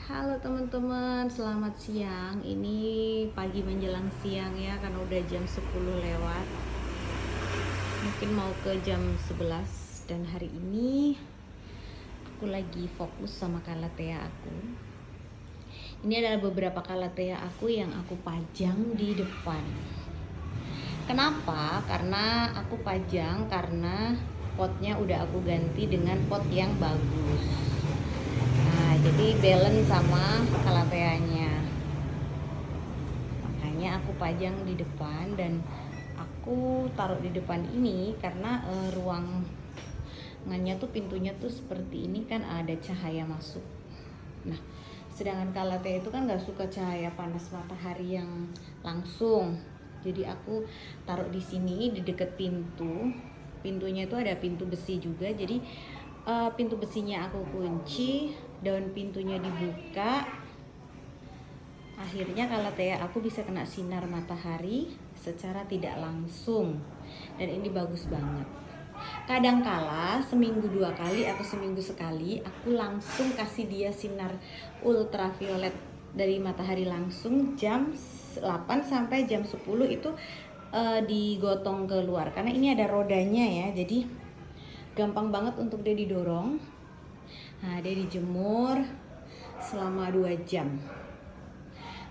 Halo teman-teman, selamat siang. Ini pagi menjelang siang ya, karena udah jam 10 lewat. Mungkin mau ke jam 11. Dan hari ini aku lagi fokus sama kalatea aku. Ini adalah beberapa kalatea aku yang aku pajang di depan. Kenapa? Karena aku pajang karena potnya udah aku ganti dengan pot yang bagus. Nah, jadi balance sama kalateanya. Makanya aku pajang di depan, dan aku taruh di depan ini karena ruangannya tuh, pintunya tuh seperti ini kan, ada cahaya masuk. Nah, sedangkan kalatea itu kan nggak suka cahaya panas matahari yang langsung. Jadi aku taruh di sini di deket pintu. Pintunya itu ada pintu besi juga. Jadi pintu besinya aku kunci, daun pintunya dibuka. Akhirnya kalatea aku bisa kena sinar matahari secara tidak langsung, dan ini bagus banget. Kadangkala seminggu 2 kali atau seminggu sekali aku langsung kasih dia sinar ultraviolet dari matahari langsung jam 8 sampai jam 10 itu digotong keluar, karena ini ada rodanya ya, jadi gampang banget untuk dia didorong. Nah, dia dijemur selama 2 jam,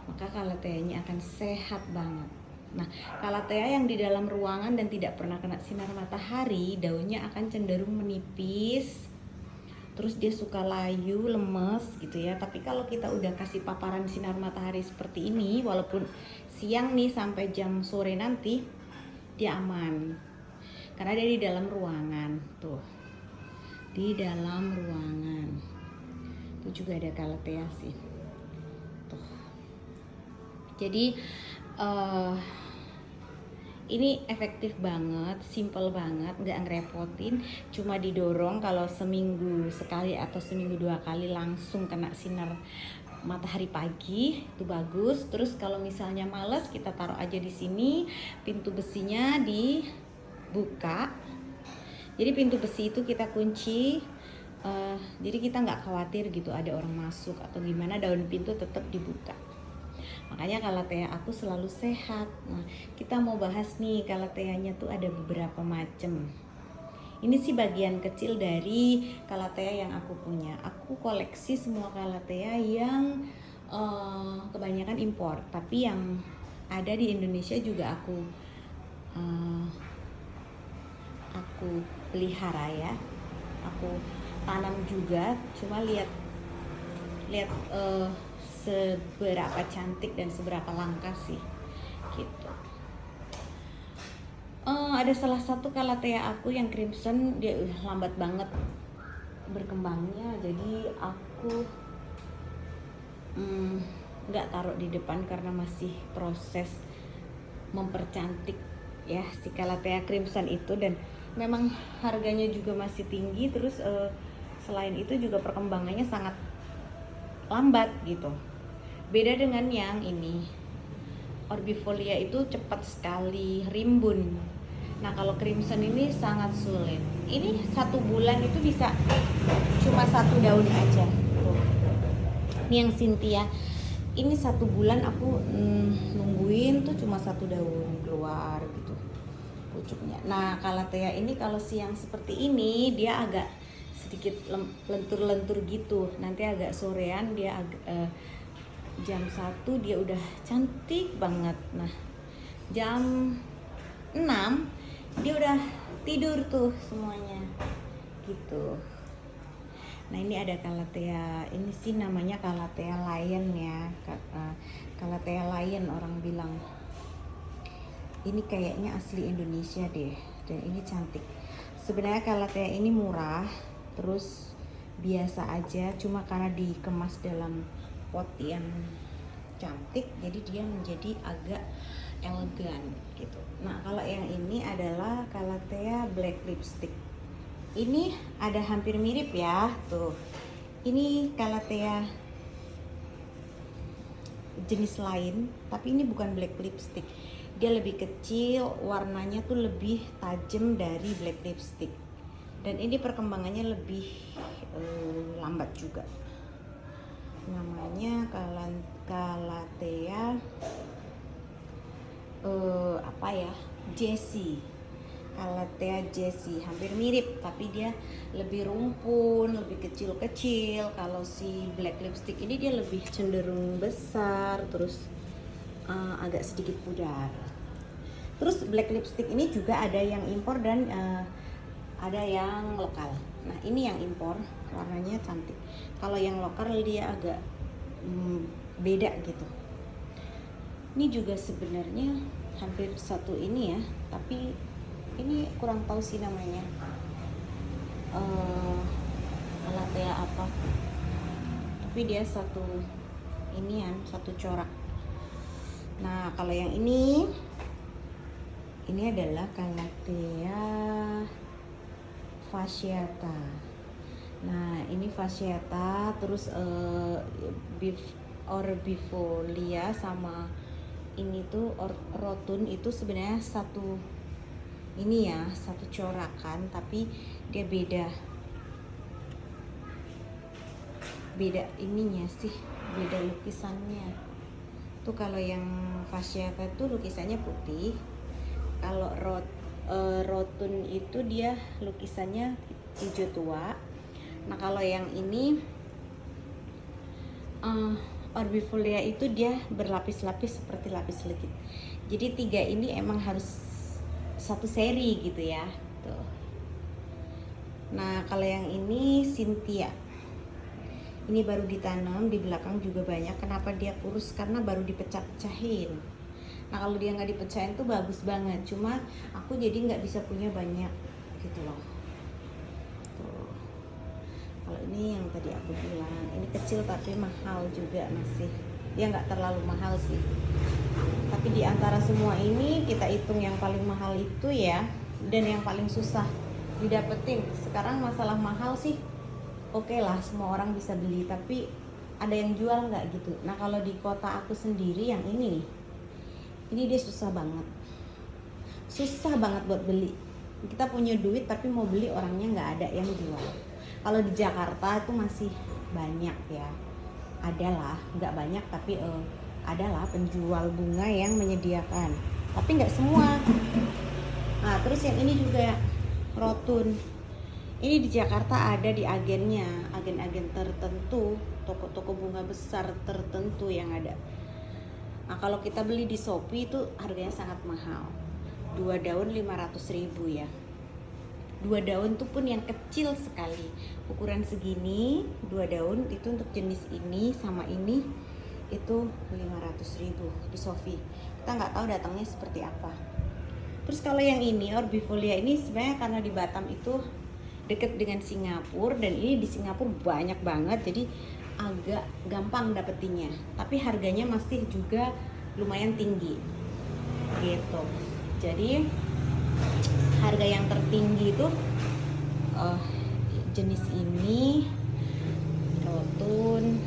maka kalateanya akan sehat banget. Nah, kalatea yang di dalam ruangan dan tidak pernah kena sinar matahari, daunnya akan cenderung menipis. Terus dia suka layu, lemes gitu ya. Tapi kalau kita udah kasih paparan sinar matahari seperti ini, walaupun siang nih sampai jam sore nanti, dia aman. Karena dia di dalam ruangan tuh. Di dalam ruangan. Itu juga ada kalatea sih. Tuh. Jadi ini efektif banget, simple banget, nggak ngerepotin, cuma didorong. Kalau seminggu sekali atau seminggu 2 kali langsung kena sinar matahari pagi itu bagus. Terus kalau misalnya males, kita taruh aja di sini, pintu besinya dibuka. Jadi pintu besi itu kita kunci, jadi kita nggak khawatir gitu ada orang masuk atau gimana, daun pintu tetap dibuka. Makanya kalatea aku selalu sehat. Nah, kita mau bahas nih, kalateanya tuh ada beberapa macam. Ini sih bagian kecil dari kalatea yang aku punya. Aku koleksi semua kalatea yang kebanyakan impor, tapi yang ada di Indonesia juga aku pelihara ya. Aku tanam juga, cuma lihat seberapa cantik dan seberapa langka sih gitu. Ada salah satu kalatea aku yang crimson, dia lambat banget berkembangnya, jadi aku nggak taruh di depan karena masih proses mempercantik ya si kalatea crimson itu, dan memang harganya juga masih tinggi. Terus selain itu juga perkembangannya sangat lambat gitu. Beda dengan yang ini, orbifolia itu cepat sekali rimbun. Nah, kalau crimson ini sangat sulit. Ini 1 bulan itu bisa cuma 1 daun aja. Tuh. Ini yang Cynthia. Ini 1 bulan aku nungguin tuh cuma 1 daun keluar gitu pucuknya. Nah, kalatea ini kalau siang seperti ini dia agak sedikit lentur-lentur gitu. Nanti agak sorean dia jam 1 dia udah cantik banget. Nah, jam 6 dia udah tidur tuh semuanya gitu. Nah, ini ada kalatea, ini sih namanya kalatea lion ya. Kalatea lion orang bilang. Ini kayaknya asli Indonesia deh, dan ini cantik. Sebenarnya kalatea ini murah, terus biasa aja, cuma karena dikemas dalam pot yang cantik, jadi dia menjadi agak elegan gitu. Nah, kalau yang ini adalah kalatea black lipstick. Ini ada hampir mirip ya, tuh. Ini kalatea jenis lain, tapi ini bukan black lipstick. Dia lebih kecil, warnanya tuh lebih tajam dari black lipstick. Dan ini perkembangannya lebih lambat juga. Namanya namanya Calathea apa ya, Jessie. Calathea Jessie hampir mirip, tapi dia lebih rumpun, lebih kecil-kecil. Kalau si black lipstick ini dia lebih cenderung besar, terus agak sedikit pudar. Terus black lipstick ini juga ada yang impor dan ada yang lokal. Nah ini yang impor, warnanya cantik. Kalau yang lokal dia agak beda gitu. Ini juga sebenarnya hampir satu ini ya, tapi ini kurang tahu sih namanya. Calathea apa? Tapi dia satu inian, satu corak. Nah kalau yang ini adalah Calathea fasciata. Nah ini fasciata, terus orbifolia sama ini tuh rotun itu sebenarnya satu ini ya, satu corakan, tapi dia beda ininya sih, beda lukisannya. Tuh kalau yang fasciata tuh lukisannya putih, kalau rotun itu dia lukisannya hijau tua. Nah kalau yang ini orbifolia itu dia berlapis-lapis seperti lapis legit. Jadi 3 ini emang harus satu seri gitu ya. Tuh. Nah kalau yang ini Cynthia, ini baru ditanam, di belakang juga banyak. Kenapa dia kurus? Karena baru dipecah-pecahin. Nah kalau dia nggak dipecahin tuh bagus banget, cuma aku jadi nggak bisa punya banyak gitu loh. Tuh. Kalau ini yang tadi aku bilang, ini kecil tapi mahal juga masih. Ya nggak terlalu mahal sih. Tapi di antara semua ini kita hitung yang paling mahal itu ya, dan yang paling susah didapetin. Sekarang masalah mahal sih, oke lah semua orang bisa beli, tapi ada yang jual nggak gitu. Nah kalau di kota aku sendiri yang ini nih, ini dia susah banget buat beli. Kita punya duit tapi mau beli orangnya nggak ada yang jual. Kalau di Jakarta itu masih banyak ya, adalah nggak banyak tapi adalah penjual bunga yang menyediakan, tapi nggak semua. Nah terus yang ini juga rotun, ini di Jakarta ada di agennya, agen-agen tertentu, toko-toko bunga besar tertentu yang ada. Nah kalau kita beli di Shopee itu harganya sangat mahal, 2 daun 500.000 ya. 2 daun tuh pun yang kecil sekali, ukuran segini. 2 daun itu untuk jenis ini sama ini itu 500.000 di Shopee. Kita nggak tahu datangnya seperti apa. Terus kalau yang ini orbifolia ini sebenarnya karena di Batam itu deket dengan Singapura, dan ini di Singapura banyak banget, jadi agak gampang dapetinnya. Tapi harganya masih juga lumayan tinggi gitu. Jadi harga yang tertinggi itu jenis ini rotun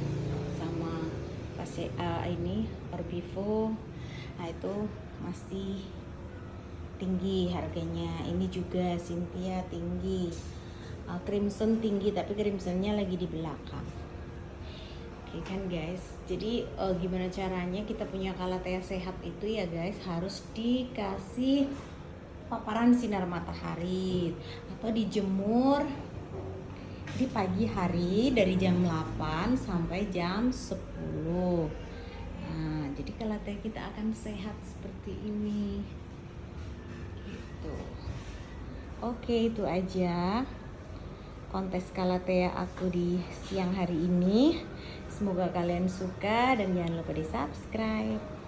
sama ini orbivo. Nah itu masih tinggi harganya. Ini juga Cynthia tinggi, Crimson tinggi, tapi Crimsonnya lagi di belakang. Oke kan guys, jadi gimana caranya kita punya Calathea sehat itu ya guys, harus dikasih paparan sinar matahari atau dijemur di pagi hari dari jam 8 sampai jam 10. Nah, jadi Calathea kita akan sehat seperti ini. Gitu. Oke, itu aja kontes Calathea aku di siang hari ini. Semoga kalian suka dan jangan lupa di subscribe.